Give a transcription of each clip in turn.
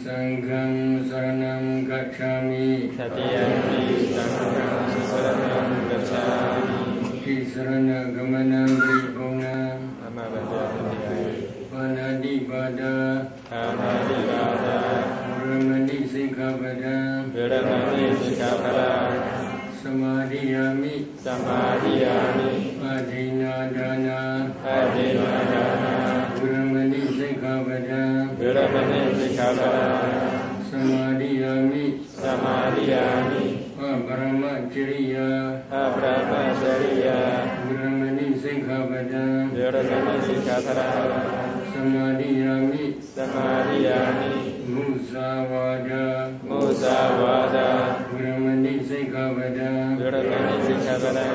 Sangham Saranam Gacchami. Tatiyampi Sangham Saranam Gacchami. Tisarana Gamanam Bripona. Amavadhyati. Panadipāda. Panadipāda. Viramani Sikkhapada. Viramani Sikkhapada. Samadhiyami. Samadhiyami. Pattīdāna. Pattīdāna. Viramani Sikkhapada. Viramani Sikkhapada. Samadhiyami. Samadhiyami. Aparamacariya. Aparamacariya. Viramani Sikkhapada. Viramani Sikkhapada. Samadhiyami. Samadhiyami. Musavada. Musavada. Viramani Sikkhapada. Viramani Sikkhapada.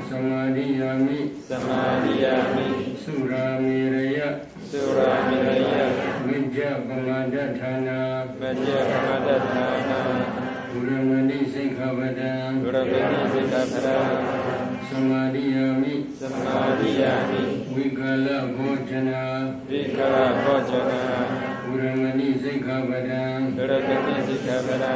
Samadhiyami. Samadhiyami. Suramiraya. Suramiraya. Veyyavacca. Veyyavacca. Viramani Sikkhapada. Viramani Sikkhapada. Samadhiyami. Samadhiyami. Vikala Bhojana. Vikala Bhojana. Viramani Sikkhapada. Viramani Sikkhapada.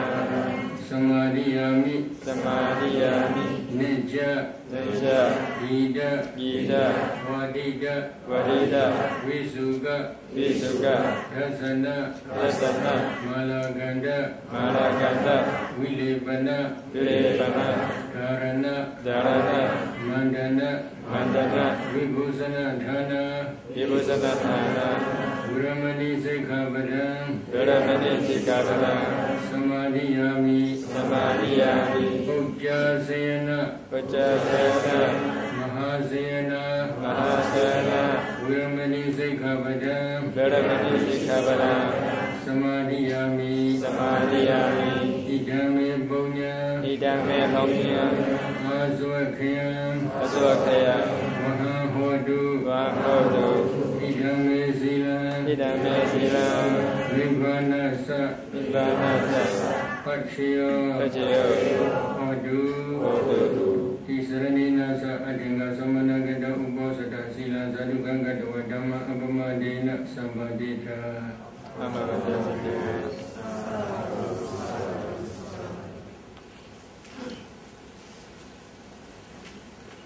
Samadhiyami. Samadhiyami. Nijja. Nijja. Gita. Gita. Vadita. Vadita. Visuga. Visuga. Rasana. Rasana. Malaganda. Malaganda. Vilepana. Vilepana. Dharana. Dharana. Mandana. Mandana. Vibhusana Dhana. Vibhusana Dhana. Viramani Sikkhapada. Viramani Sikkhapada. Samadhiyami. Samadhiyami. Uccasayana. Uccasayana. Mahasayana. Mahasayana. Viramani Sikkhapada. Viramani Sikkhapada. Samadhiyami. Samadhiyami. Idame Punya. Idame Punya. Asvakhayam. Asvakhayam. Mahahodu. Mahahodu. Idame Sila. Idame Sila. Nibbanasa. Nibbanasa. Paccaya. Paccaya. Hodu. Hodu. Tisaranina sa adinga samanagada ubosata sila sadukangata wa dhamma apamadena sambadita.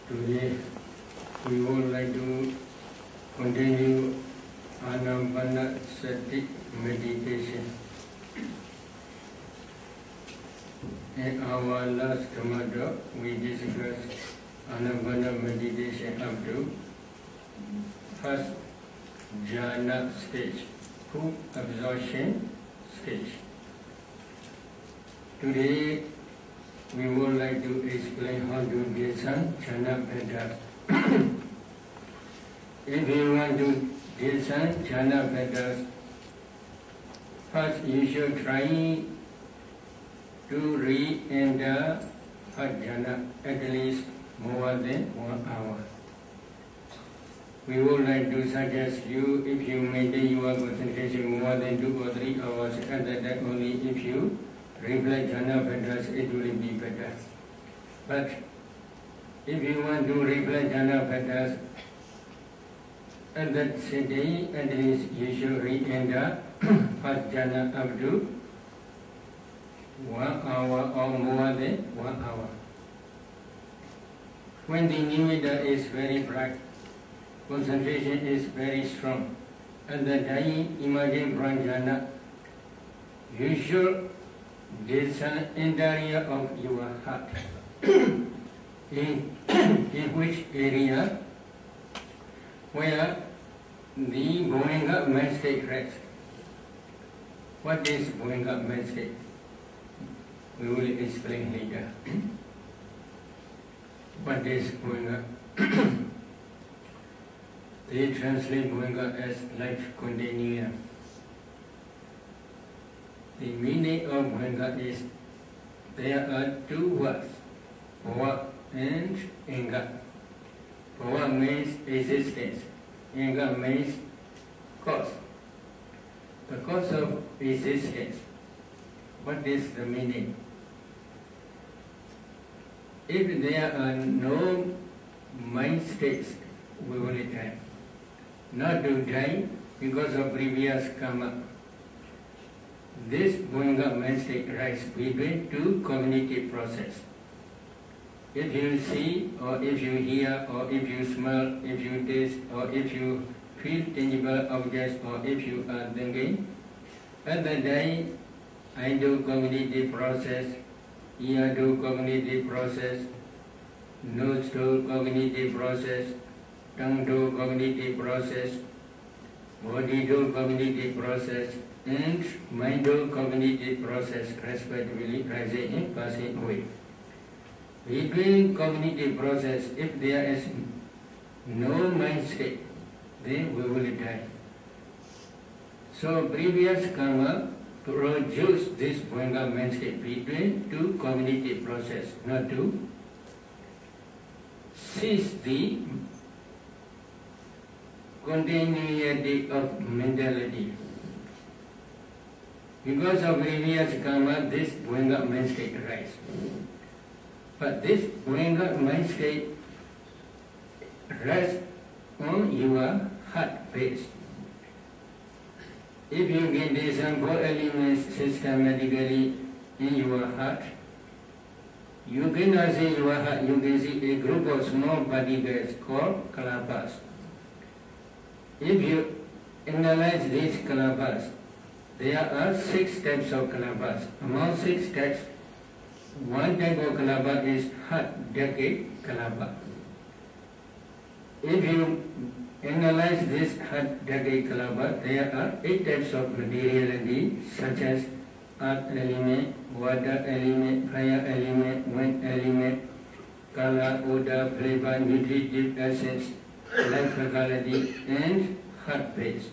Today we would like to continue Anapanasati meditation. In our last Dhamma talk, we discussed Anapana meditation up to first jhana stage, full absorption stage. Today, we would like to explain how to get some jhana better. If you want to get some jhana better, first you should try to re-enter jhana at least more than 1 hour. We would like to suggest you, if you maintain your concentration more than 2 or 3 hours, at that only if you reflect jhana patterns, it will be better. But if you want to reflect jhana patterns, at that sitting, at least you should re-enter first jhana up to 1 hour or more than 1 hour. When the nimitta is very bright, concentration is very strong, and the dying imagine pranjana, you should discern interior of your heart. in which area where the going up mind state rests. What is going up mind state? We will explain later. What is going up? They translate going up as life continuum. The meaning of going up is there are 2 words, bhava and anga. Bhava means existence, anga means cause. The cause of existence. What is the meaning? If there are no mind states, we will die. Not to die because of previous karma. this Bhāvanā mind state rises between two cognitive processes. If you see, or if you hear, or if you smell, if you taste, or if you feel tangible objects, or if you are thinking, at that time, I do cognitive process, ear do cognitive process, nose do cognitive process, tongue do cognitive process, body do cognitive process, and mind do cognitive process, respectively, rising and passing away. Between cognitive process, if there is no mind state, then we will die. So previous karma produce this Bhāvanā mind state between two cognitive process, not to cease the continuity of mentality. Because of previous karma, this Bhāvanā mind state arises. But this Bhāvanā mind state rests on your heart base. If you get these four elements systematically in your heart, you cannot see your heart, you can see a group of small particles called kalāpas. If you analyze these kalāpas, there are 6 types of kalāpas. Among 6 types, one type of kalāpa is octad-kalāpas. If you analyze this octad-kalāpas, there are 8 types of materiality, such as earth element, water element, fire element, wind element, color, odor, flavor, nutritive essence, life faculty, and heart base.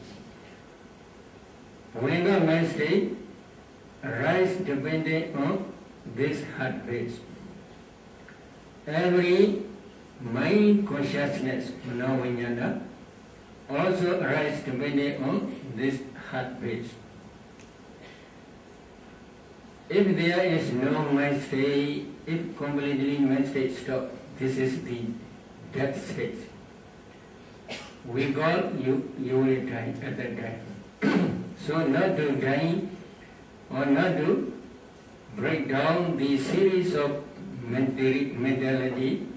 Bhāvanā mind state arises depending on this heart base. Every mind consciousness, mano-vijnana, also arises depending on this heart base. If there is no mind state, if completely mind state stops, this is the death state. We call you will die at that time. So not to die or not to break down the series of mentality,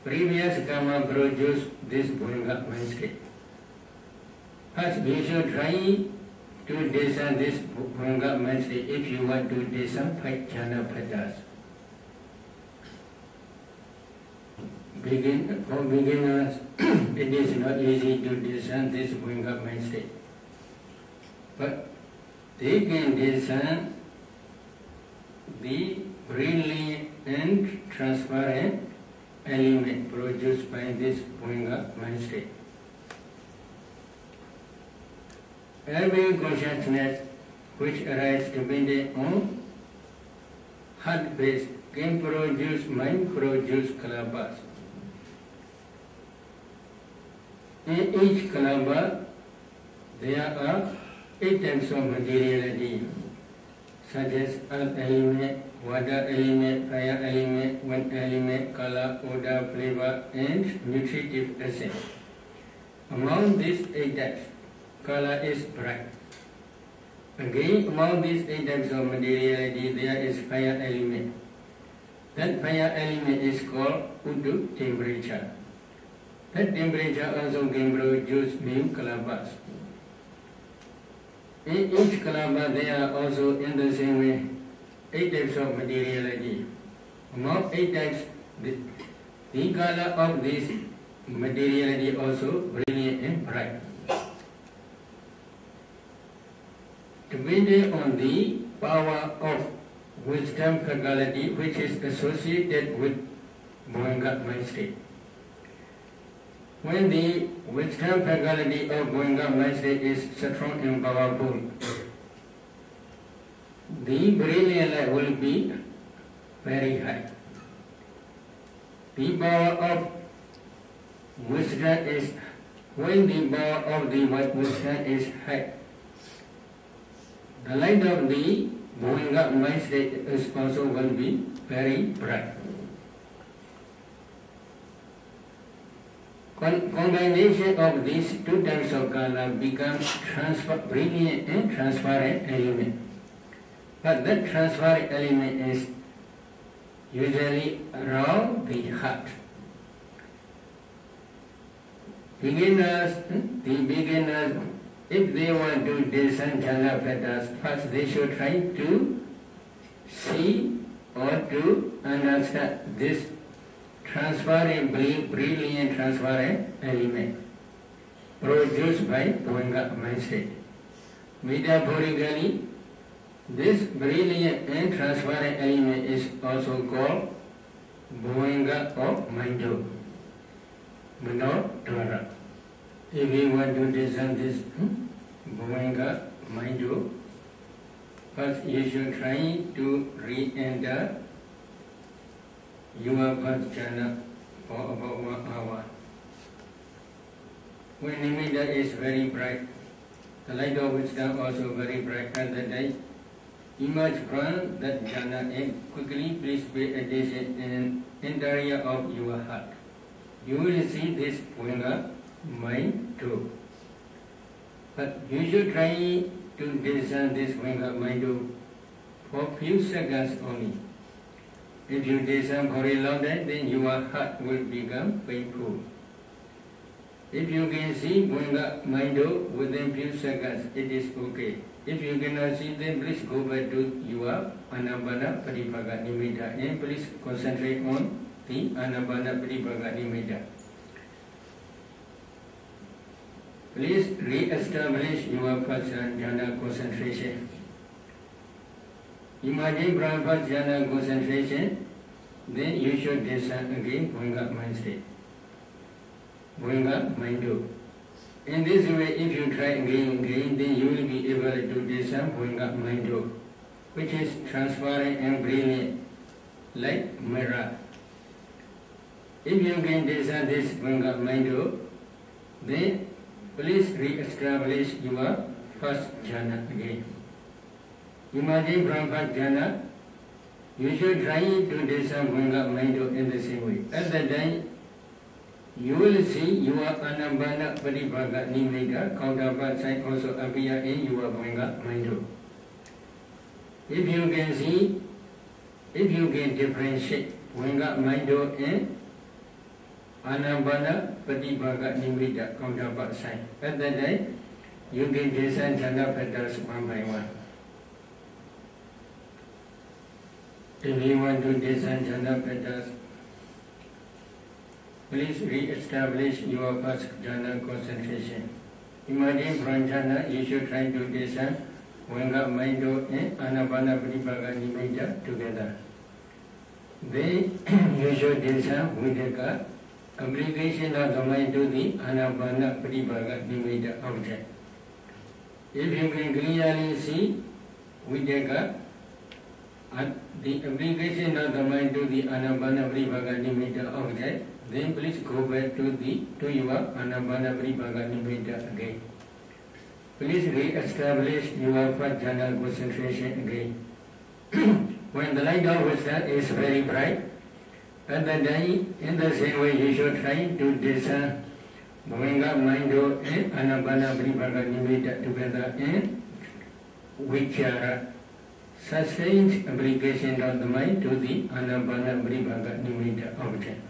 previous karma produced this Bhāvanā mind state. First, we should try to discern this Bhāvanā mind state if you want to discern 5 jhana pattas. For beginners, it is not easy to discern this Bhāvanā mind state. But they can discern the brilliant and transparent element produced by this Bhāvanā mind state. Every consciousness which arises depending on heart base can produce mind produce kalāpas. In each kalāpa, there are 8 types of materiality, such as earth element, water element, fire element, wind element, color, odor, flavor, and nutritive essence. Among these 8 types, color is bright. Again, among these 8 types of materiality, there is fire element. That fire element is called Uddu temperature. That temperature also can produce new kalāpas. In each kalāpa, there are also in the same way 8 types of materiality. Among 8 types, the color of this materiality also brilliant and bright. Depending on the power of wisdom faculty which is associated with Bhāvanā mind state. When the wisdom faculty of Bhāvanā mind state is strong and powerful, the brilliant light will be very high. The power of wisdom is, when the power of the wisdom is high, the light of the Bhāvanā mind state is also will be very bright. Combination of these 2 types of color becomes brilliant and transparent element. But that transferring element is usually around the heart. Beginners, if they want to descend jhana factors, first they should try to see or to understand this transferring, brilliant transferring element produced by Bhāvanā mindset. Metaphorically, this brilliant and transferring element is also called Bhāvanā or Mando. Manodvara. If we want to descend this Bhāvanā Mando, first you should try to re-enter your first jhana for about 1 hour. When nimitta is very bright, the light of wisdom also very bright at the day, emerge from that jhana and quickly please pay attention in interior of your heart. You will see this Bhāvanā mind too. But you should try to descend this Bhāvanā mind for few seconds only. If you descend for a long time, then your heart will become painful. If you can see Bhāvanā mind within few seconds, it is okay. If you cannot see, then please go back to your Anapana Pratipaka Nimitta and please concentrate on the Anapana Pratipaka Nimitta. Please re-establish your first jhana concentration. Imagine from first jhana concentration, then you should descend again Bhāvanā mind state. Bhāvanā mind. In this way, if you try again, then you will be able to descend Bhāvanā mind, which is transparent and brilliant, like mirror. If you can descend this Bhāvanā mind, then please re-establish your first jhana again. Imagine from first jhana, you should try to descend Bhāvanā mind in the same way. At that time, you will see your Anapana Pratipaka Nimitta counterpart side also appear in your Bhāvanā mind. If you can see, if you can differentiate Bhāvanā mind and Anapana Pratipaka Nimitta counterpart side, at that time you can descend jhana factors one by one. If you want to descend jhana factors, please re-establish your first jhana concentration. Imagine from jhana, you should try to descend Bhāvanā mind and Anapana Pratipaka Nimitta together. Then you should descend with the application of the mind to the Anapana Pratipaka Nimitta object. If you can clearly see with the application of the mind to the Anapana Pratipaka Nimitta object, then please go back to your Anapana Pratipaka Nimitta again. Please re-establish your first jhana concentration again. When the light of wisdom is very bright, at that time, in the same way, you should try to descend Bhāvanā mind and Anapana Pratipaka Nimitta together in vichara, sustained application of the mind to the Anapana Pratipaka Nimitta object.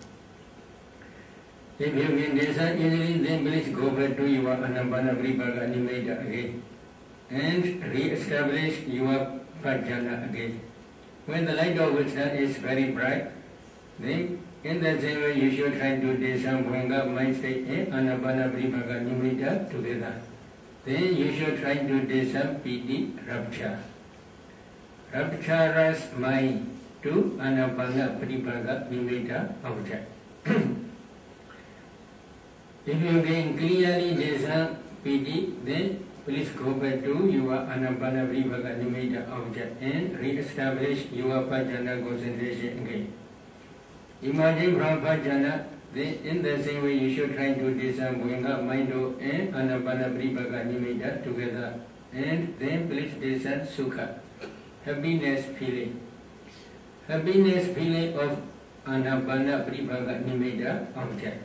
If you can descend easily, then please go back to your Anapana Pratipaka Nimitta again and re-establish your first jhana again. When the light of wisdom is very bright, then in the same way you should try to descend Bhāvanā mind state and Anapana Pratipaka Nimitta together. Then you should try to descend piti rapture. Raptura's mind to Anapana Pratipaka Nimitta object. If you can clearly descend piti, then please go back to your Anapana Pratipaka Nimitta object and re-establish your first jhana concentration again. Imagine from first jhana, then in the same way you should try to descend Bhāvanā mind and Anapana Pratipaka Nimitta together, and then please descend sukha, happiness feeling. Happiness feeling of Anapana Pratipaka Nimitta object.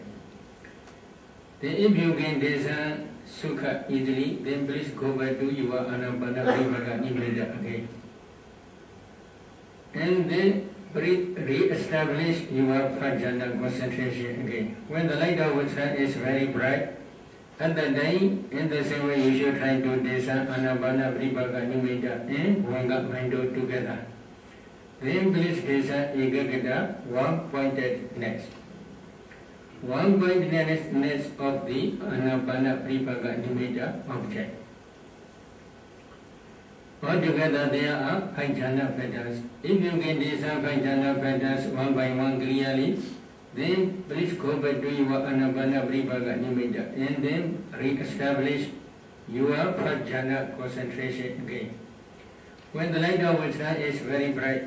Then if you can descend sukha easily, then please go back to your Anapana Pratipaka Nimitta again. and then re-establish your first jhana concentration again. When the light of Vajra is very bright, at that time, in the same way, you should try to descend Anapana, Vipaka, Nimitta, and Vanga Mando together. Then please descend Ekagata, one-pointedness. One-pointedness of the Anapana, Vipaka, Nimitta object. Altogether, there are 5 jhana patterns. If you can descend 5 jhana patterns one by one clearly, then please go back to your Anapana Vipaka Nimitta and then re-establish your first jhana concentration again. When the light of Vajra is very bright,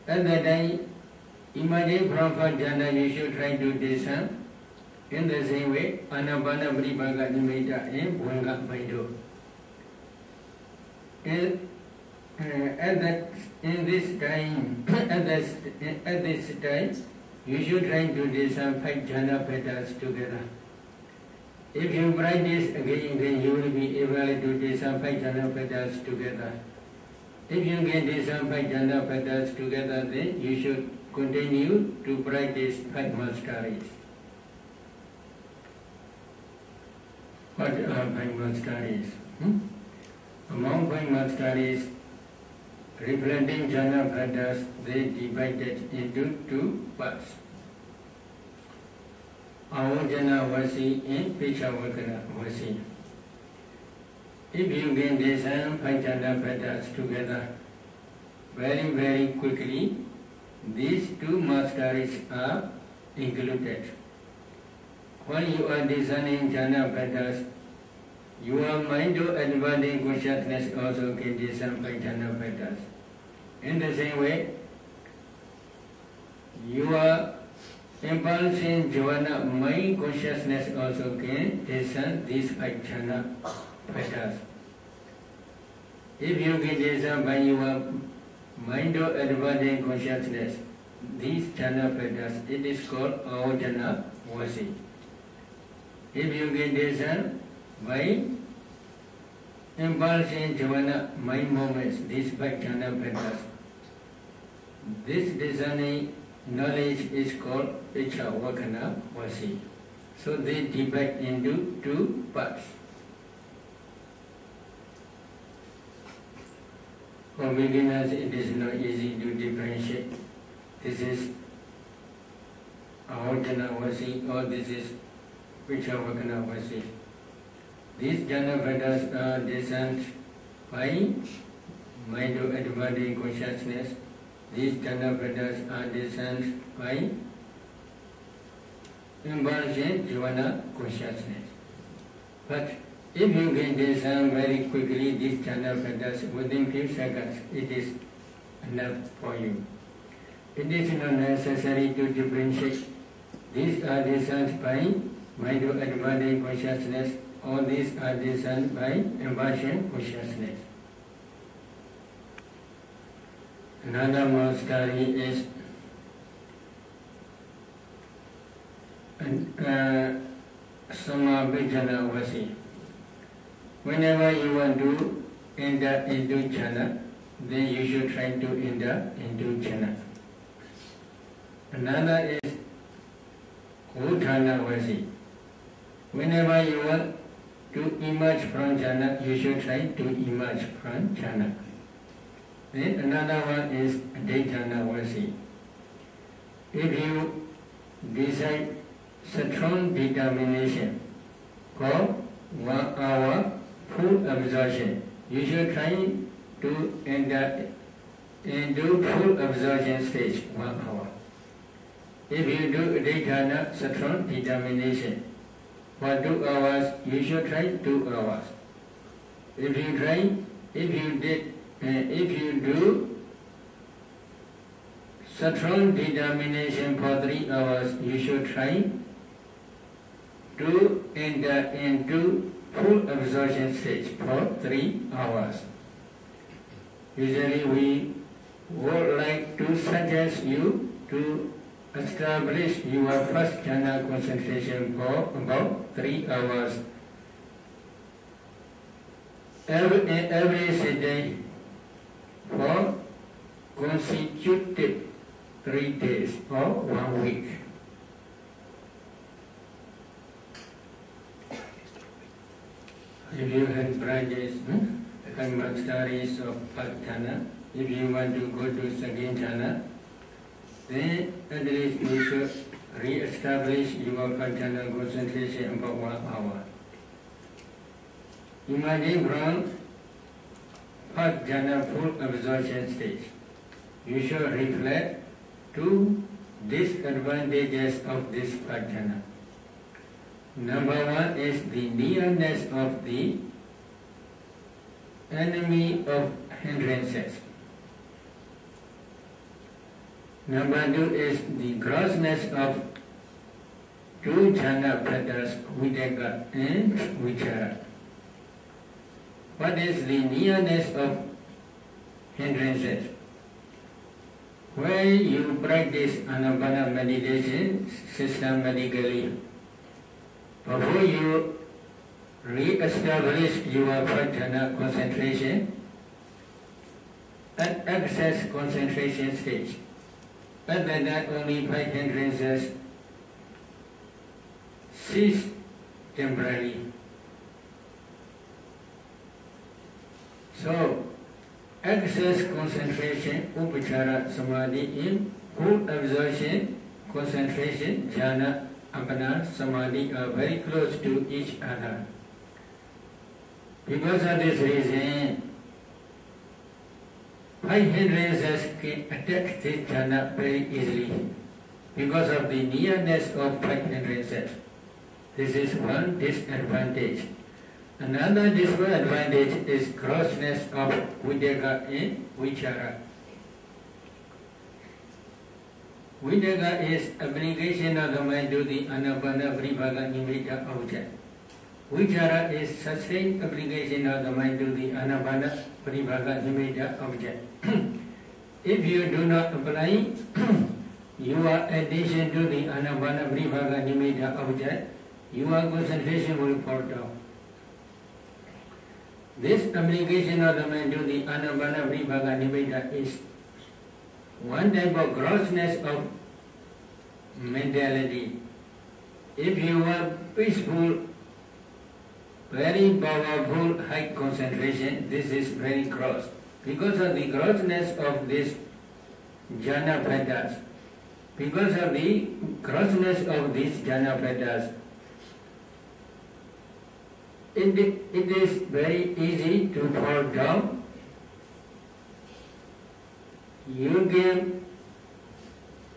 at that time, imagine from first jhana you should try to descend in the same way Anapana Vipaka Nimitta and Bhanga Mando. At this time, you should try to descend 5 jhana patterns together. If you practice again, you will be able to descend 5 jhana patterns together. If you can descend 5 jhana patterns together, then you should continue to practice 5 masteries. What are 5 masteries? Among 5 masteries, reflecting jhana patterns, they divided into 2 parts. Avojana Vasi and Veyyavacca Vasi. If you can descend 5 jhana patterns together very, very quickly, these 2 masteries are included. When you are descending jhana patterns, your mind or advancing consciousness also can descend 5 jhana patterns. In the same way, your impulsion jhana mind consciousness also can descend these 5 jhana patterns. If you can descend by your mind or advancing consciousness these jhana patterns, it is called Avojana Vasi. If you can descend by impulsion jhana mind moments, these 5 jhana patterns, this discerning knowledge is called Veyyavacca Vasi. So they divide into 2 parts. For beginners, it is not easy to differentiate. This is Avojana Vasi or this is Veyyavacca Vasi. These jhana patterns are descent by mind or advancing consciousness. These jhana patterns are descent by impulsion jhana consciousness. But if you can descend very quickly these jhana patterns within few seconds, it is enough for you. It is not necessary to differentiate. These are descent by mind or advancing consciousness. All these are descent by impulsion consciousness. Another mastery is Samabhijana Vasi. Whenever you want to enter into jhana, then you should try to enter into jhana. Another is Udhana Vasi. Whenever you want to emerge from jhana, you should try to emerge from jhana. Then another one is Ditthijjukamma Vasi. If you decide strong determination for 1 hour full absorption, you should try to enter into full absorption stage 1 hour. If you do Ditthijjukamma strong determination for 2 hours, you should try 2 hours. If you do strong determination for 3 hours, you should try to enter into full absorption stage for 3 hours. Usually we would like to suggest you to establish your first jhana concentration for about 3 hours. Every sitting for constituted 3 days or 1 week. If you had practiced and monasteries of Pattāna, if you want to go to second jhana, then at least you should re-establish your Pattāna concentration about 1 hour. Imagine from Pattāna full absorption stage, you should reflect 2 disadvantages of this Pattāna. Number 1 is the nearness of the enemy of hindrances. Number 2 is the grossness of 2 jhana pattas, Viddeka and Vichara. What is the nearness of hindrances? When you practice Anapana meditation systematically, before you re-establish your Pattāna concentration at excess concentration stage, but then not only 5 hindrances cease temporarily. So, excess concentration, upachara samadhi in full absorption, concentration, jhana, apana, samadhi are very close to each other. Because of this reason, 5 hindrances can attack this jhana very easily because of the nearness of 5 hindrances. This is one disadvantage. Another disadvantage is grossness of Viddeka and Vichara. Viddeka is application of the mind to the Anapana Paribhaga Nimitta object. Vichara is sustained application of the mind to the Anapana Paribhaga Nimitta object. If you do not apply your addition to the Anapana Paribhaga Nimitta object, your concentration will fall down. This application of the mind to the Anapana Paribhaga Nimitta is one type of grossness of mentality. If you are peaceful, very powerful, high concentration, this is very gross. Because of the grossness of this jhana pattas, because of the grossness of these jhana pattas, it is very easy to fall down. Your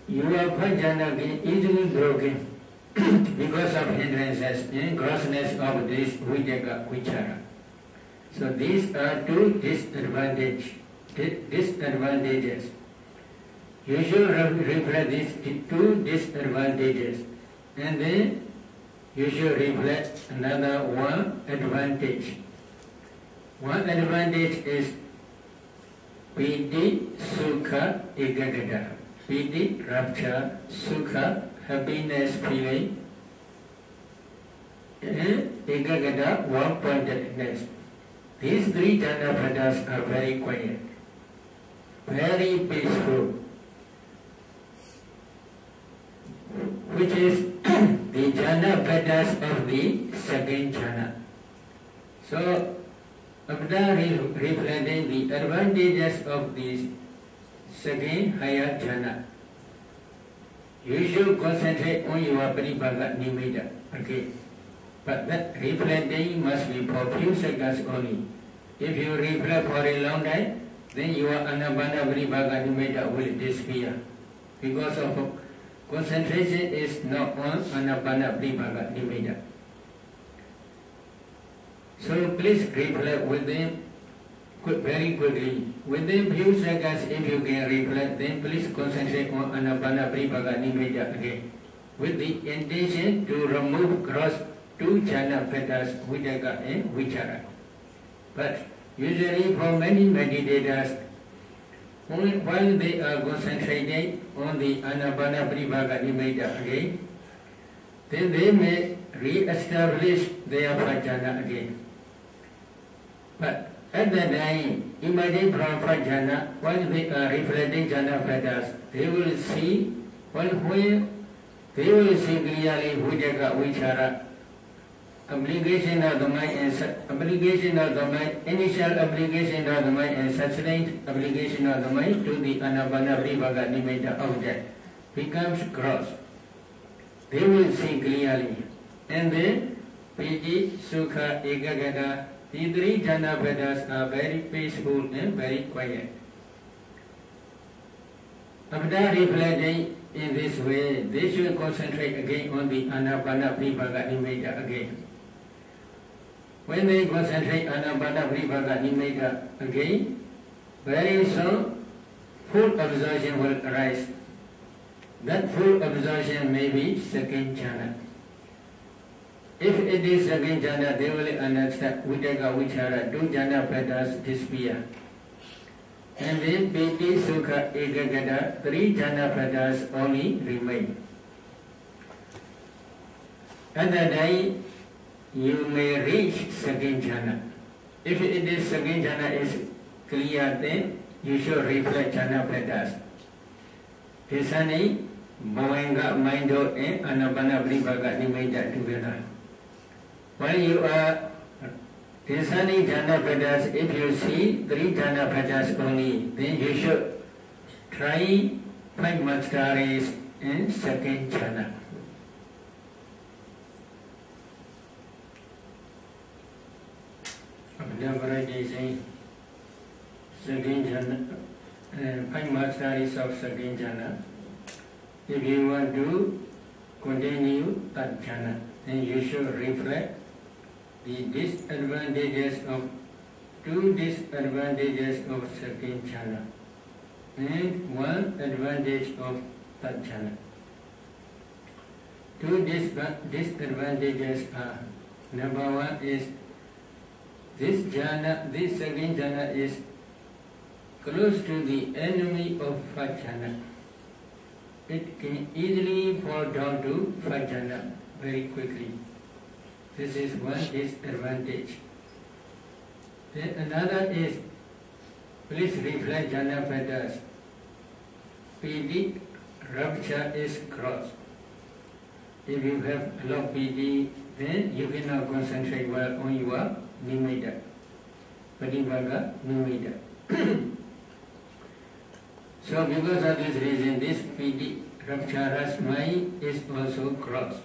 Pattāna can easily broken because of hindrances and grossness of this Viddeka Vichara. So these are 2 disadvantages. You should reflect these 2 disadvantages, and then you should reflect another 1 advantage. 1 advantage is Piti, Sukha, Ekagata. Piti, rapture, Sukha, happiness feeling, and Ekagata, one-pointedness. These 3 jhana pattas are very quiet, very peaceful, which is the jhana pattas of the second jhana. So, after reflecting the advantages of this second higher jhana, you should concentrate on your Paribhaga Nimitta. Okay. But that reflecting must be for few seconds only. If you reflect for a long time, then your Anapana Paribhaga Nimitta will disappear. Because of concentration is not on Anapana Paribhaga Nimitta. So please reflect within very quickly. Within few seconds, if you can reflect, then please concentrate on Anapana Paribhaga Nimitta again, with the intention to remove gross 2 jhana pattas, Viddeka and Vichara. But usually for many meditators, while they are concentrating on the Anapana Paribhaga Nimitta again, then they may re-establish their Pattāna again. But at that time, emerging from Pattānumodanā, once they are reflecting jhana patterns, they will see, when they will see clearly Vijaka Vichara, obligation of the mind and obligation of the mind, initial obligation of the mind and sustained obligation of the mind to the Anapana Vivaka Nimitta object becomes gross. They will see clearly. And then Piti, Sukha, Ekagata, the three jhana patterns are very peaceful and very quiet. After reflecting in this way, they should concentrate again on the Anapana Vivaka Nimitta again. When they concentrate Anapana Vivaka Nimitta again, very soon full absorption will arise. That full absorption may be second jhana. If it is second jhana, they will understand Vijaka Vichara, two jhana patterns disappear. And then Piti, Sukha, Ekagata, three jhana patterns only remain. At that time, you may reach second jhana. If it is second jhana is clear, then you should reflect jhana patterns. Tisani, Bhāvanā, Mindo, and Anapana Vivaka Nimitta together. When you are discerning jhana patterns, if you see three jhana patterns only, then you should try 5 meritorious in second jhana. Second jhana, 5 meritorious of second jhana. If you want to continue that jhana, then you should reflect the disadvantages of two disadvantages of second jhana and one advantage of that jhana. Two disadvantages are: number one is this second jhana is close to the enemy of first jhana. It can easily fall down to first jhana very quickly. This is one disadvantage. Then another is, please reflect jhana patterns. Piti, rapture is cross. If you have low piti, then you cannot concentrate well on your nimitta, Pattīdāna nimitta. So because of this reason, this piti, rapturous mind is also cross.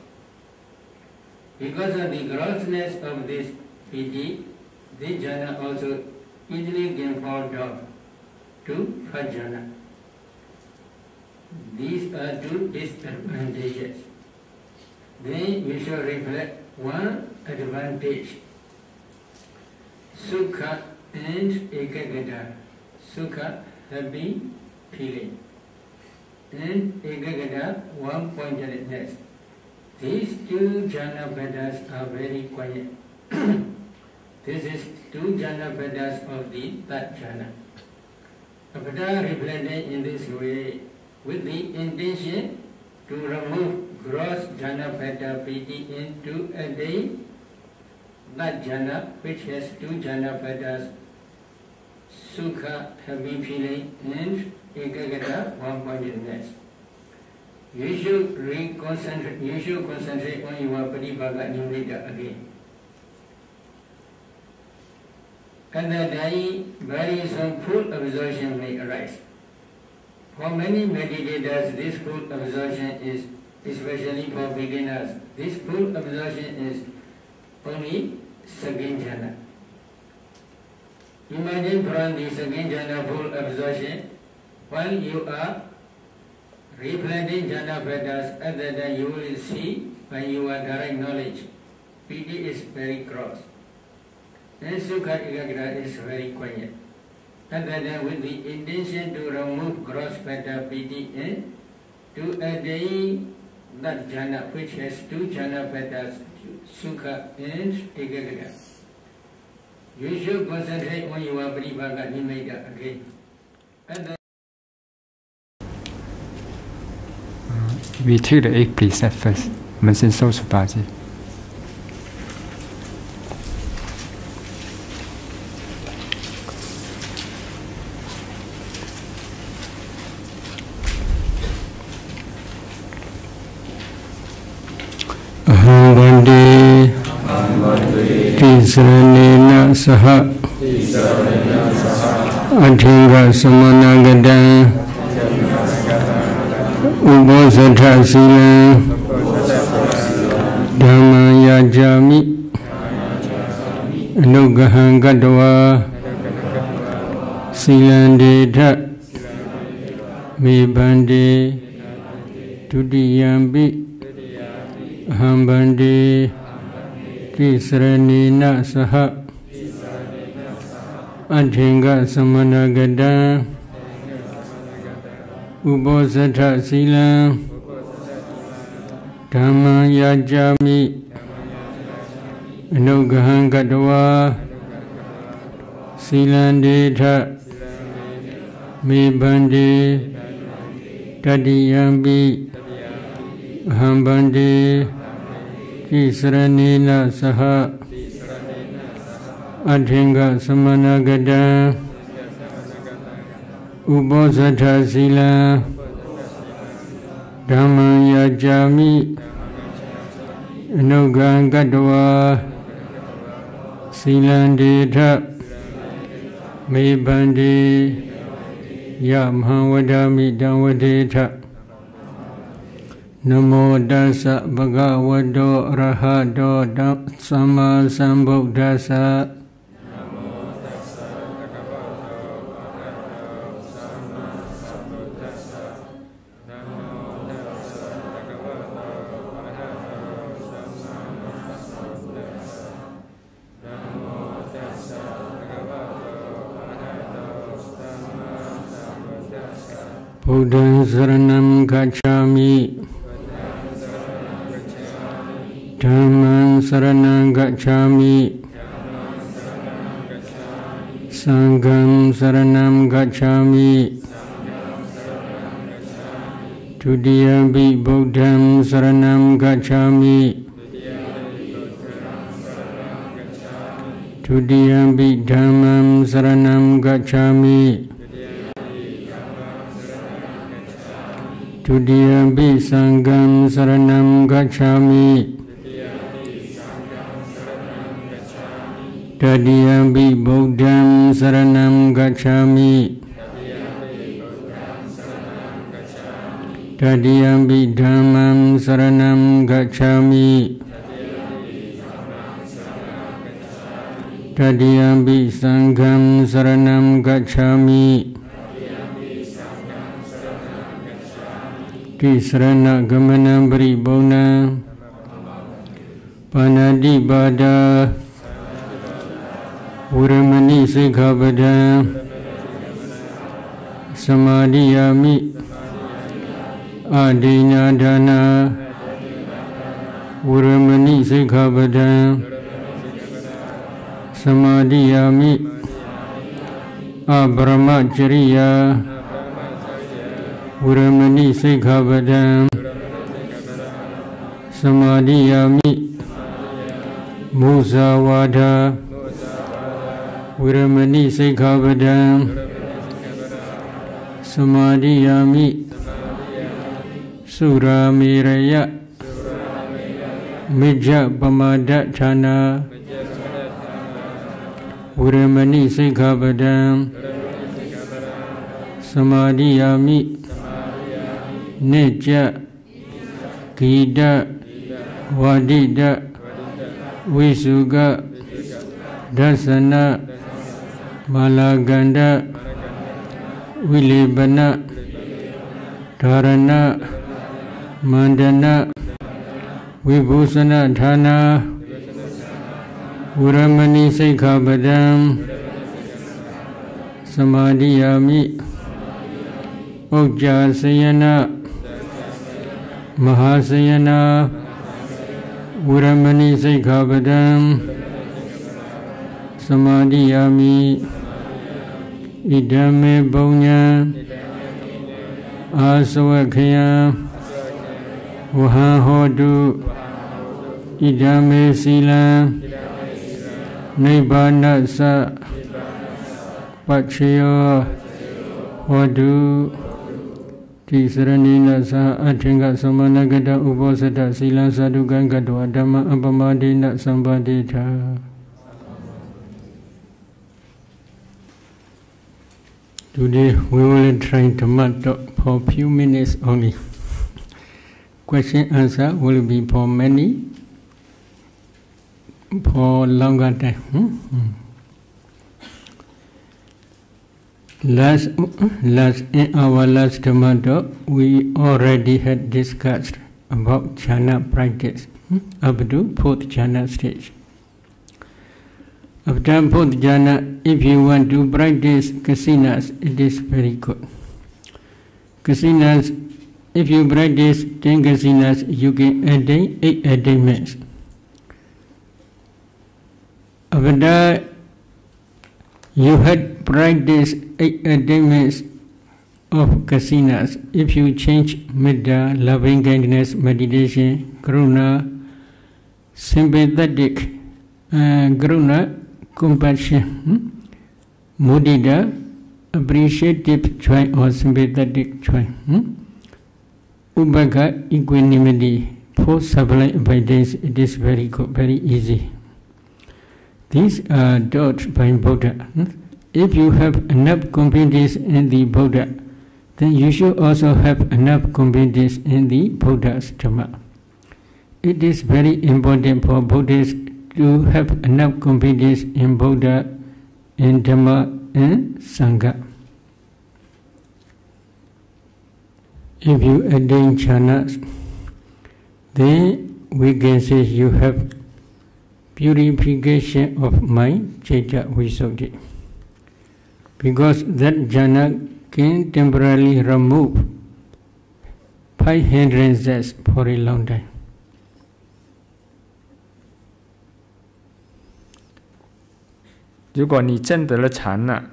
Because of the grossness of this piti, this jhana also easily can fall down to first jhana. These are two disadvantages. Then you should reflect one advantage. Sukha and Ekagata. Sukha, happy feeling. And Ekagata, one-pointedness. These two jhana patterns are very quiet. This is two jhana patterns of the third jhana. After reflecting in this way, with the intention to remove gross jhana pattern piti into a day, that jhana which has two jhana patterns, Sukha, happy feeling, and Ekagata, one-pointedness. You should concentrate on your Pattīdāna nimitta again. At that time, very soon full absorption may arise. For many meditators, this full absorption is, especially for beginners, this full absorption is only second jhana. Imagine from the second jhana full absorption, while you are reflecting jhana patterns, at that time you will see by your direct knowledge, piti is very gross, and Sukha Ekagata is very quiet. At that time, with the intention to remove gross pattern piti and to attain that jhana which has two jhana patterns, Sukha and Ekagata, you should concentrate on your Pattīdāna nimitta again. We take the 8 precepts first. 我们先收拾8戒。Tisranena saha Athinga samanagata Ubosatha Sila Dhamma yajami Anugahan gadwa Silandeta Mibande Tudiyambi Hambande Tisranena saha Athinga samanagata Ubosatha Sila Dhamma yajami Anugahan gadwa Silandeta Mibande Tudiyambi Hambande Tisranena saha Athinga samanagata Ubosatha Sila Dhamma yajami Anugahan gadwa Silandeta Mibande Yamhawadami Dhammadeta Namo Tassa Bhagavato Arahato Samma Sambuddhassa Buddhaṃ saranam gacchāmi Dhammaṃ saranam gacchāmi Sangham saranam gacchāmi Tudiyampi Buddhaṃ saranam gacchāmi Tudiyampi Dhammam saranam gacchāmi Tudiyampi Sangham saranam gacchāmi Tadiyampi Buddhaṃ saranam gacchāmi Tadiyampi Dhammam saranam gacchāmi Tadiyampi Sangham saranam gacchāmi Tisrana gamanam paribhūna Panadipada Uramani sikkhapada Samadhiyami Adinādana Uramani sikkhapada Samadhiyami Abrahmacariya Uramani sikkhapada Samadhiyami Musavada Uramani sikkhapada Samadhiyami Suramiraya Mijja Pamadatthana Uramani sikkhapada Samadhiyami Nijja Gita Vadita Visuga Dasana Malaganda Vilibana Dharana Mandana Vibhusana Dhana Uramani sikkhapada Samadhiyami Ujjasayana Mahasayana Uramani sikkhapada Samadhiyami Idame Bhunya Asavakhaya Vahahotu Idame Sila Nibbana Sa Pachayo Hotu Tisranena saha Athinga samanagata Ubosatha Sila Sadhukan gadwa Dhamma apamadena sambadeta Today we will try Dhamma talk for a few minutes only. Question answer will be for many, for longer time. In our last Dhamma talk, we already had discussed about jhana practice up to fourth jhana stage. After fourth jhana, if you want to practice kasinas, it is very good. Kasinas, if you practice 10 kasinas, you can attain 8 attainments. After you had practiced 8 attainments of kasinas, if you change metta, loving kindness, meditation, karuna, sympathetic, karuna, compassion, mudita, appreciative joy or sympathetic joy, ubhaka, equanimity, for sublime abidance, it is very good, very easy. These are taught by Buddha. If you have enough confidence in the Buddha, then you should also have enough confidence in the Buddha's Dhamma. It is very important for Buddhists to have enough confidence in Buddha, in Dhamma, and Sangha. If you attain jhanas, then we can say you have purification of mind, citta visuddhi. Because that jhana can temporarily remove 5 hindrances for a long time. 如果你证得了禅了，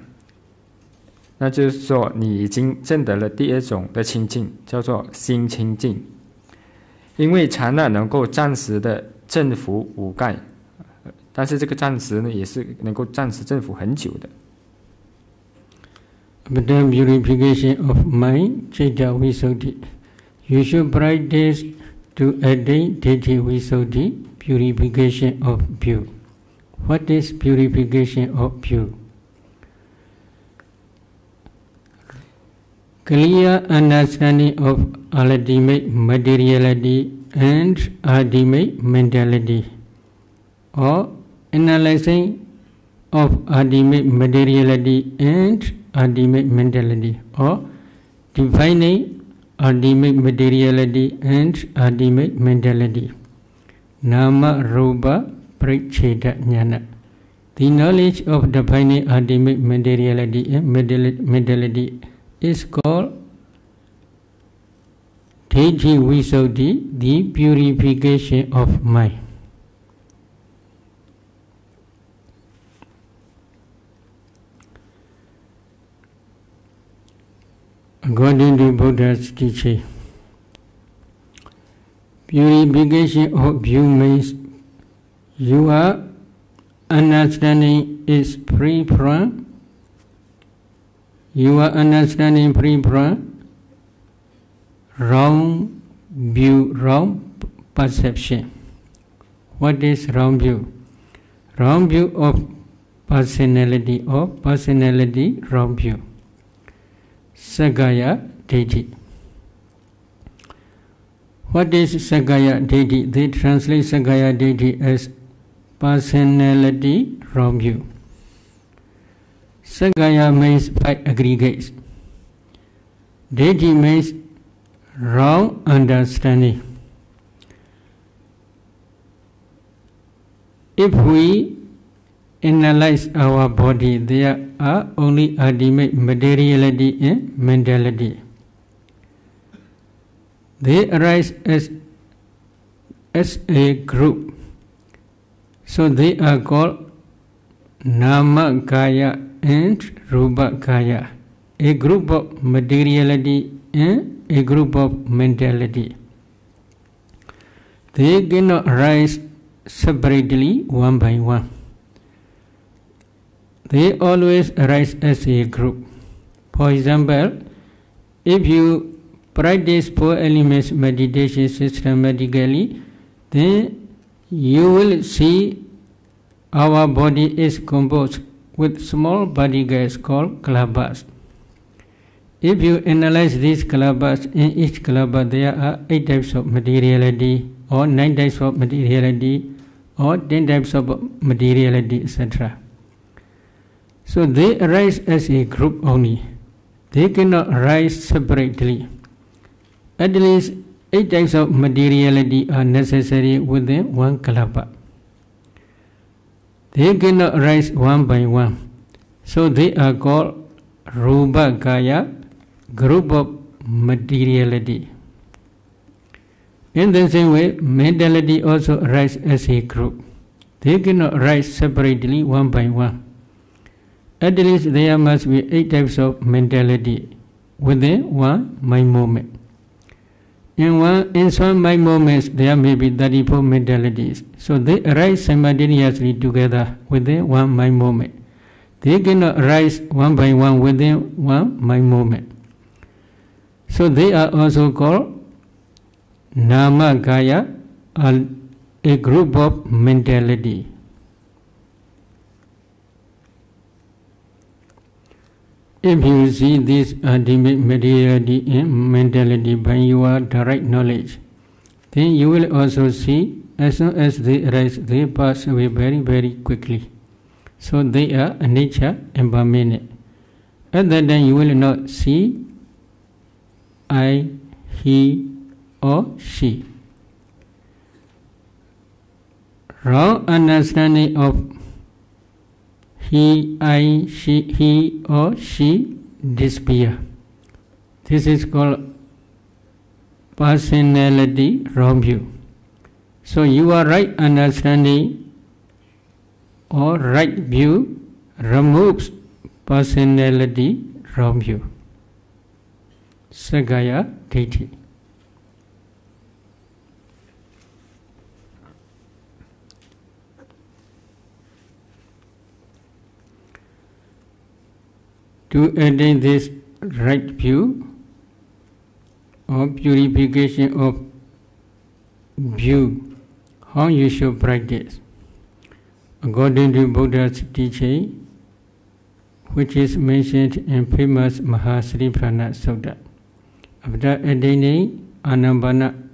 那就是说你已经证得了第二种的清净，叫做心清净。因为禅呢能够暂时的征服五盖，但是这个暂时呢也是能够暂时征服很久的。After purification of mind, citta visuddhi, you should practice to attain Ditthijjukamma, purification of view. What is purification of view? Clear understanding of ultimate materiality and ultimate mentality, or analyzing of ultimate materiality and ultimate mentality, or defining ultimate materiality and ultimate mentality. Nama rūpa paricheda jnana. The knowledge of defining ultimate materiality and mentality is called Ditthijjukamma, the purification of mind. According to Buddha's teaching, purification of view means your understanding is free from wrong view, wrong perception. What is wrong view? Wrong view of personality, or personality wrong view. Sakkaya Ditthi. What is Sakkaya Ditthi? They translate Sakkaya Ditthi as personality wrong view. Sakkaya means 5 aggregates. Ditthi means wrong understanding. If we analyze our body, there are only ultimate materiality and mentality. They arise as a group. So they are called Nama Kaya and Rūpa Kaya, a group of materiality and a group of mentality. They cannot arise separately one by one. They always arise as a group. For example, if you practice 4 elements meditation systematically, then you will see our body is composed with small particles called kalāpas. If you analyze these kalāpas, in each kalāpa there are 8 types of materiality, or 9 types of materiality, or 10 types of materiality, etc. So they arise as a group only. They cannot arise separately. At least 8 types of materiality are necessary within one kalāpa. They cannot arise one by one. So they are called rūpa kāya, group of materiality. In the same way, mentality also arises as a group. They cannot arise separately one by one. At least there must be 8 types of mentality within one mind moment. In some mind moments there may be 34 mentalities. So they arise simultaneously together within one mind moment. They cannot arise one by one within one mind moment. So they are also called nama kaya, a group of mentality. If you see this ultimate materiality in mentality by your direct knowledge, then you will also see as soon as they arise, they pass away very, very quickly. So they are a nature impermanent. At that time you will not see I, he, or she. Wrong understanding of he, I, she, he, or she disappear. This is called personality wrong view. So your right understanding or right view removes personality wrong view. Sagaya Ditti. To attain this right view or purification of view, how you should practice? According to Buddha's teaching, which is mentioned in famous Mahasriprana Sutta, after attaining Anapana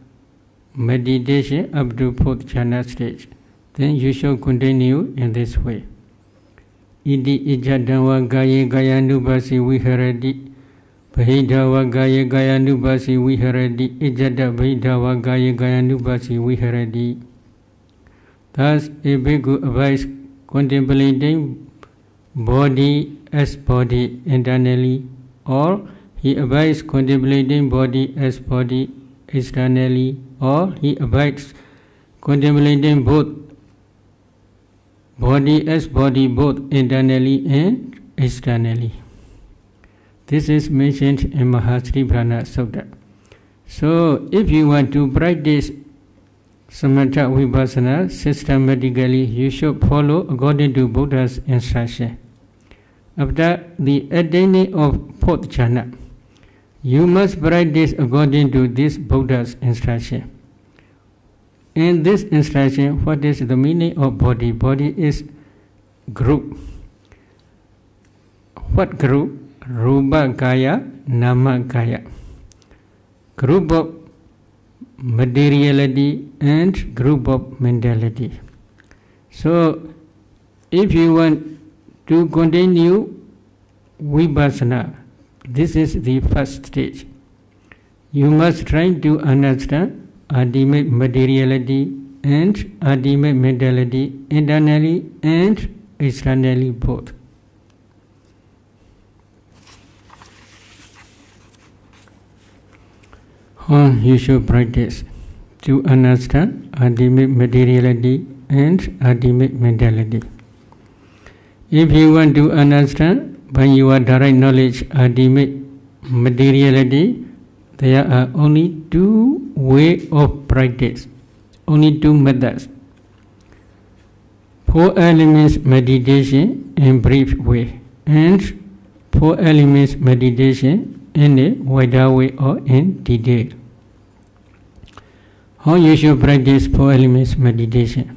meditation up to 4th jhana stage, then you shall continue in this way. Iti ijjadawa gaye gayanubasi viharati Bhidawa gaye gayanubasi viharati Ijjada bhidawa gaye gayanubasi viharati. Thus a bhikkhu abides contemplating body as body internally, or he abides contemplating body as body externally, or he abides contemplating both body as body both internally and externally. This is mentioned in Mahasriprana Sutta. So if you want to practice Samatha Vipassana systematically, you should follow according to Buddha's instruction. After the attaining of 4th jhana, you must practice according to this Buddha's instruction. In this instruction, what is the meaning of body? Body is group. What group? Rūpa kaya, nama kaya. Group of materiality and group of mentality. So, if you want to continue Vipassana, this is the first stage. You must try to understand ultimate materiality and ultimate mentality internally and externally both. How you should practice to understand ultimate materiality and ultimate mentality. If you want to understand by your direct knowledge ultimate materiality, there are only 2 ways of practice, only 2 methods. 4 elements meditation in brief way, and 4 elements meditation in a wider way or in detail. How you should practice 4 elements meditation?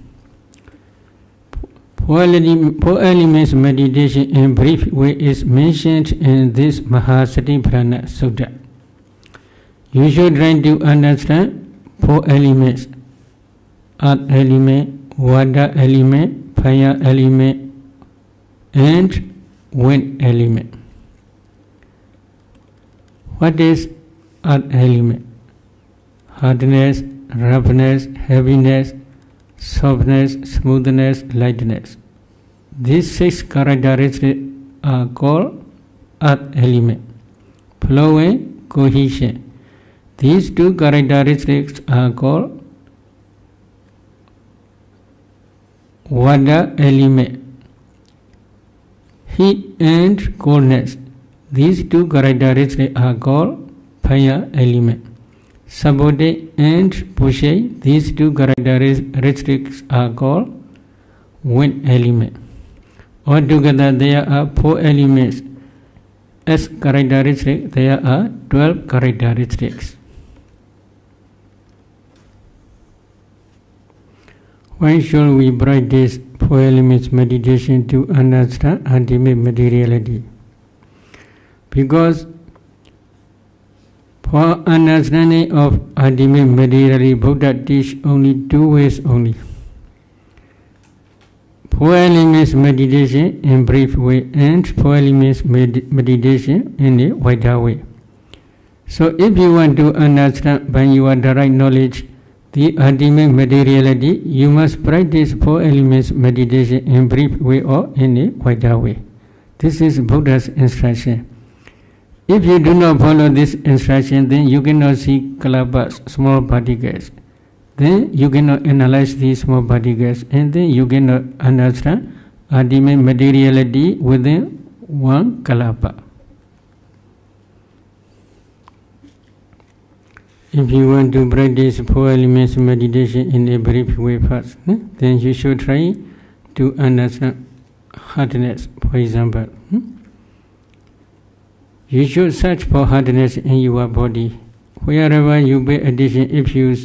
4 Four elements meditation in brief way is mentioned in this Mahasatipatthana Sutta. You should try to understand four elements: earth element, water element, fire element, and wind element. What is earth element? Hardness, roughness, heaviness, softness, smoothness, lightness. These six characteristics are called earth element. Flowing, cohesion. These two characteristics are called water element. Heat and coldness. These two characteristics are called fire element. Sabotage and pushing. These two characteristics are called wind element. Altogether there are four elements. As characteristics there are 12 characteristics. Why should we practice four elements meditation to understand ultimate materiality? Because for understanding of ultimate materiality, Buddha teach only two ways only. Four elements meditation in brief way and four elements meditation in a wider way. So if you want to understand by your direct knowledge the ultimate materiality, you must practice four elements meditation in brief way or in a wider way. This is Buddha's instruction. If you do not follow this instruction, then you cannot see kalāpas, small particles. Then you cannot analyze these small particles, and then you cannot understand ultimate materiality within one kalāpa. If you want to practice four elements meditation in a brief way first, then you should try to understand hardness, for example. You should search for hardness in your body. Wherever you pay attention, if you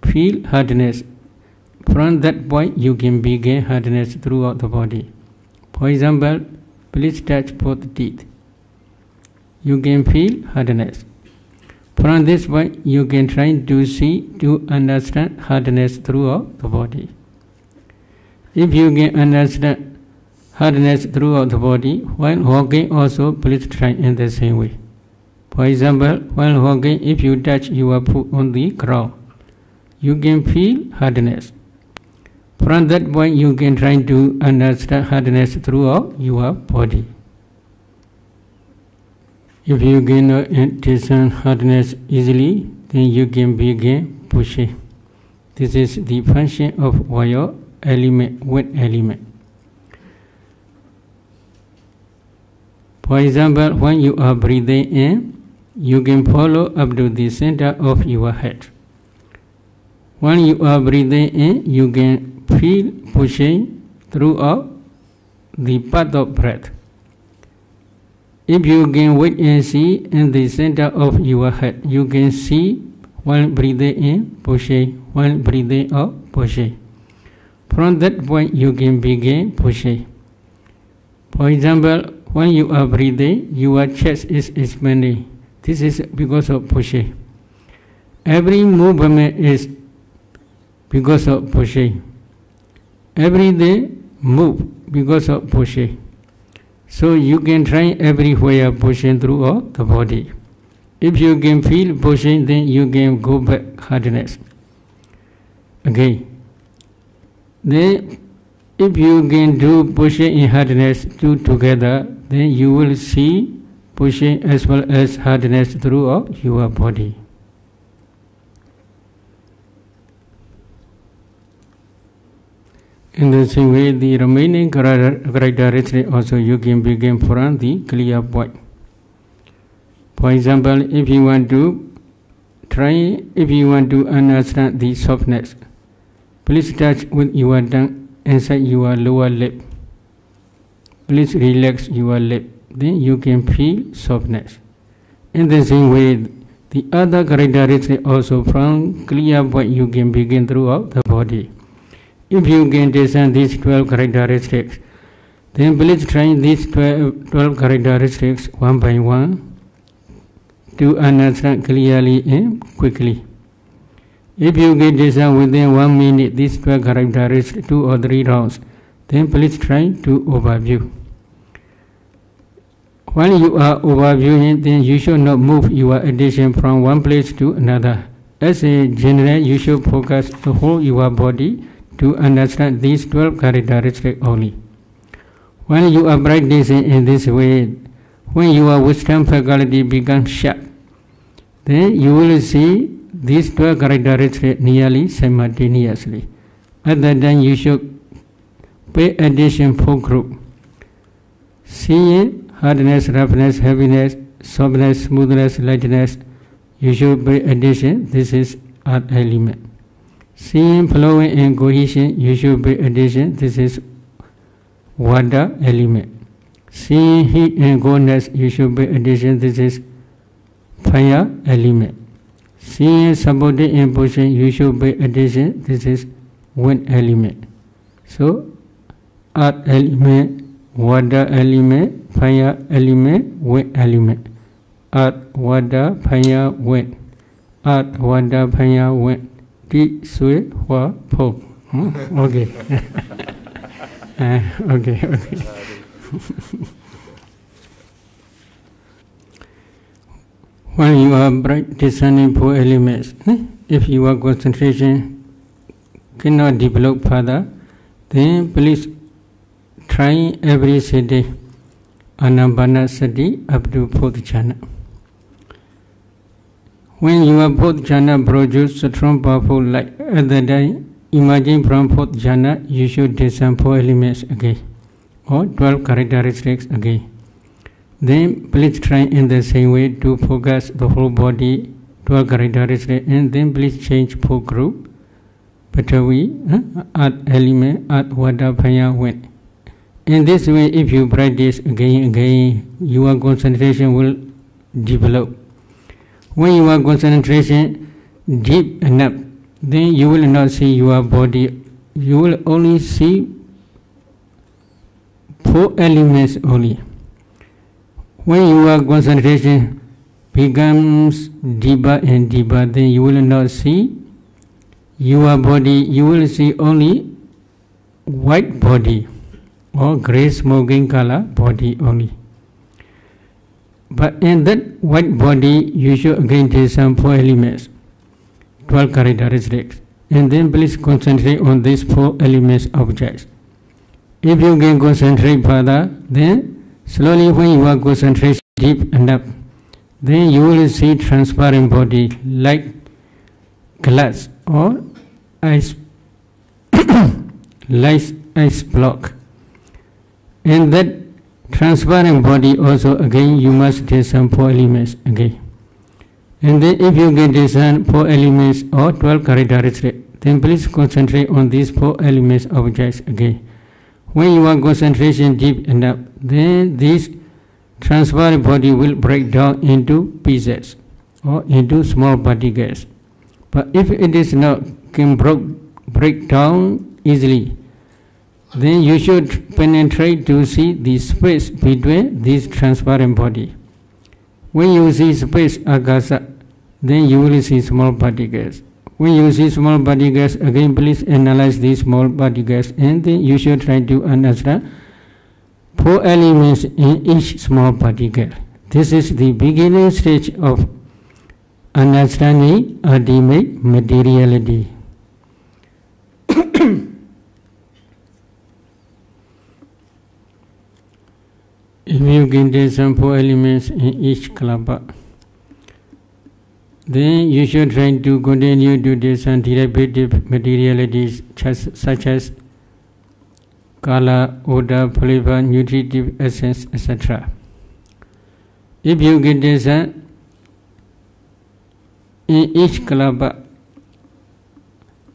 feel hardness, from that point you can begin hardness throughout the body. For example, please touch both teeth. You can feel hardness. From this point you can try to see, to understand hardness throughout the body. If you can understand hardness throughout the body, while walking also please try in the same way. For example, while walking, if you touch your foot on the ground, you can feel hardness. From that point you can try to understand hardness throughout your body. If you cannot discern hardness easily, then you can begin pushing. This is the function of fire element, wind element. For example, when you are breathing in, you can follow up to the center of your head. When you are breathing in, you can feel pushing throughout the path of breath. If you can wait and see in the center of your head, you can see while breathing in, pushing, while breathing out, pushing. From that point you can begin pushing. For example, when you are breathing, your chest is expanding. This is because of pushing. Every movement is because of pushing. Every day move because of pushing. So you can try everywhere pushing throughout the body. If you can feel pushing, then you can go back hardness. Okay. Then if you can do pushing and hardness two together, then you will see pushing as well as hardness throughout your body. In the same way, the remaining characteristics also you can begin from the clear point. For example, if you want to understand the softness, please touch with your tongue inside your lower lip. Please relax your lip, then you can feel softness. In the same way, the other characteristics also from clear point you can begin throughout the body. if you can discern these 12 characteristics, then please try these 12 characteristics one by one to understand clearly and quickly. If you can discern within 1 minute these 12 characteristics, 2 or 3 rounds, then please try to overview. While you are overviewing, then you should not move your attention from one place to another. As a general, you should focus the whole your body to understand these 12 characteristics only. When you are practicing in this way, when your wisdom faculty becomes sharp, then you will see these 12 characteristics nearly simultaneously. At that time, you should pay attention for group. Seeing hardness, roughness, heaviness, softness, smoothness, lightness, you should pay attention. This is earth element. Seeing flowing and cohesion, you should pay attention. This is water element. Seeing heat and coldness, you should pay attention. This is fire element. Seeing supporting and pushing, you should pay attention. This is wind element. So, earth element, water element, fire element, wind element. Earth, water, fire, wind. Earth, water, fire, wind. Ti, sui, hua, po. Okay. Okay. When you are practicing 4 elements, if your concentration cannot develop further, then please try every day Anapanasati up to 4th jhana. When your 4th jhana produces a strong powerful light, at that time, imagine from 4th jhana, you should discern 4 elements again, or 12 characteristics again. Then please try in the same way to focus the whole body, 12 characteristics, and then please change 4 group. Patavi, earth element, earth, water, fire, wind. In this way, if you practice again, your concentration will develop. When your concentration deep enough, then you will not see your body. You will only see 4 elements only. When your concentration becomes deeper and deeper, then you will not see your body. You will see only white body or grey smoking color body only. But in that white body, you should again discern 4 elements, 12 characteristics, and then please concentrate on these 4 elements objects. If you can concentrate further, then slowly when you are concentration deep enough, then you will see transparent body like glass or ice, like ice block. And that transparent body also again you must discern 4 elements again. And then if you can discern 4 elements or 12 characteristics, then please concentrate on these 4 elements objects again. When your concentration deep enough, then this transparent body will break down into pieces or into small particles. But if it is not can break down easily, then you should penetrate to see the space between this transparent body. When you see space akasa, then you will see small particles. When you see small particles, again please analyze these small particles, and then you should try to understand 4 elements in each small particle. This is the beginning stage of understanding ultimate materiality. If you can discern 4 elements in each kalāpa, then you should try to continue to discern derivative materialities such as color, odor, flavor, nutritive essence, etc. If you can discern in each kalāpa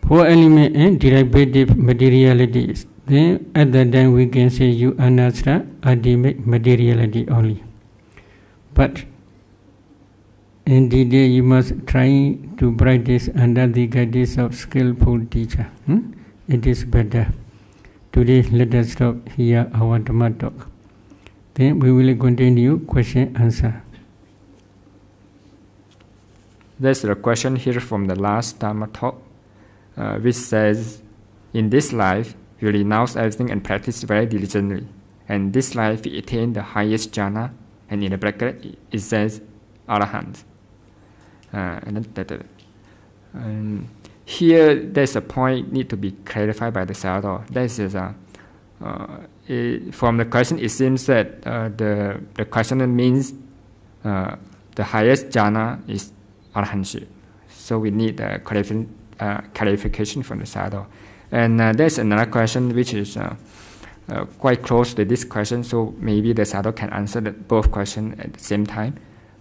4 elements and derivative materialities, then at that time we can say you understand ultimate materiality only. But in detail you must try to practice under the guidance of skillful teacher. it is better. Today, let us stop here our Dhamma talk. Then we will continue question-answer. There's a question here from the last Dhamma talk, which says, in this life, we renounce everything and practice very diligently. And this life, we attain the highest jhana, and in the bracket, it says, Arahant. And here, there's a point need to be clarified by the Sayadaw. This is from the question, it seems that the questioner means the highest jhana is Arahantship. So we need a clarification from the Sayadaw. And there's another question which is quite close to this question, so maybe the Sayadaw can answer both questions at the same time.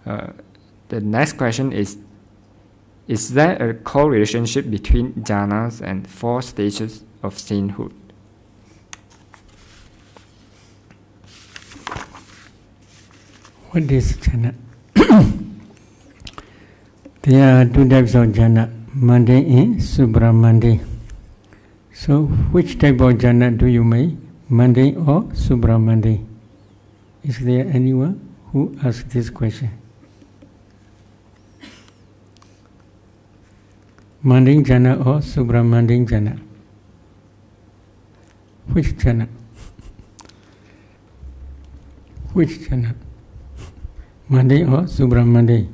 The next question is there a co-relationship between jhanas and 4 stages of sainthood? What is jhana? There are 2 types of jhana, mundane and supramundane. So, which type of jhana do you make, mundane or supramundane? Is there anyone who asked this question? Mundane jhana or supramundane jhana? Which jhana? Which jhana? Mundane or supramundane?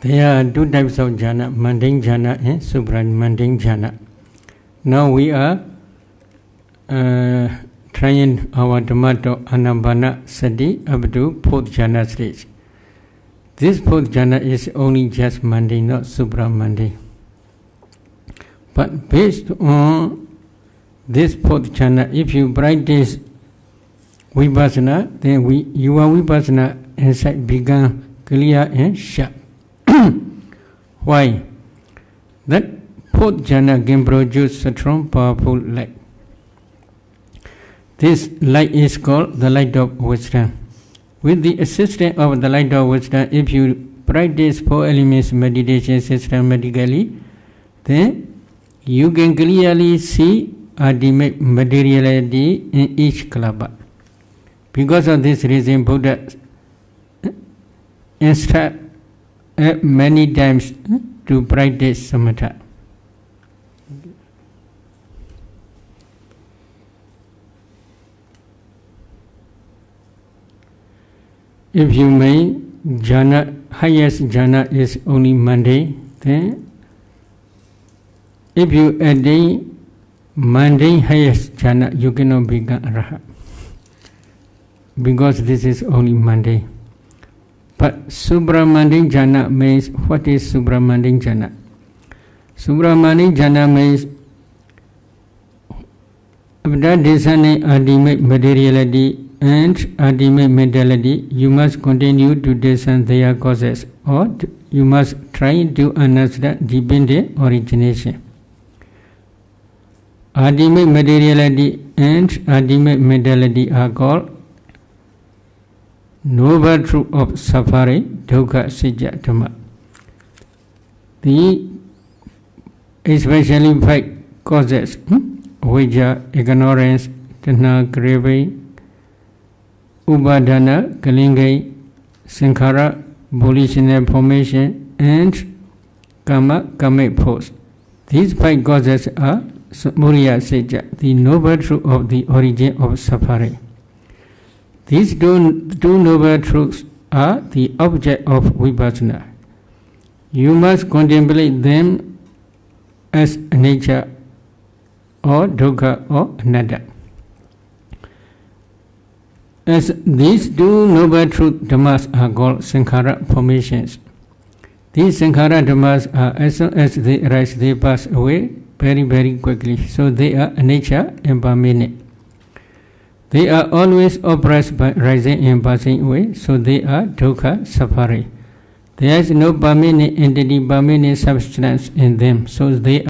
There are 2 types of jhana, mundane jhana and supramundane jhana. Now we are trying our Dhamma to Anapana Sati up to 4th jhana stage. This 4th jhana is only just mundane, not supramundane. But based on this 4th jhana, if you practice Vipassana, then your Vipassana insight become clear and sharp. Why? That 4th jhana can produce a strong, powerful light. This light is called the light of wisdom. With the assistance of the light of wisdom, if you practice 4 elements meditation systematically, then you can clearly see ultimate materiality in each kalāpa. Because of this reason, Buddha instructs many times to practice samatha. If you may, highest jhana is only mundane, then if you attain mundane highest jhana, you cannot become arahant. Because this is only mundane. But supramundane jhana means, what is supramundane jhana? Supramundane jhana means Dhammadesanā ultimate materiality and ultimate mentality. You must continue to discern their causes, or you must try to understand dependent origination. Ultimate materiality and ultimate mentality are called noble truth of suffering, dukkha, cittaja, Dhamma. The especially 5 causes, which are ignorance, tanha, craving, upadana, kalinga, sankhara, volitional formation, and karma, karmic force. These 5 causes are samudaya, cittaja, the noble truth of the origin of suffering. These two noble truths are the object of Vipassana. You must contemplate them as nature or dukkha or anatta. As these 2 noble truth dhammas are called sankhara formations. These sankhara dhammas are, as soon as they arise, they pass away very, very quickly. So they are nature and permanent. They are always oppressed by rising and passing away, so they are dukkha, suffering. There is no permanent entity, permanent substance in them, so they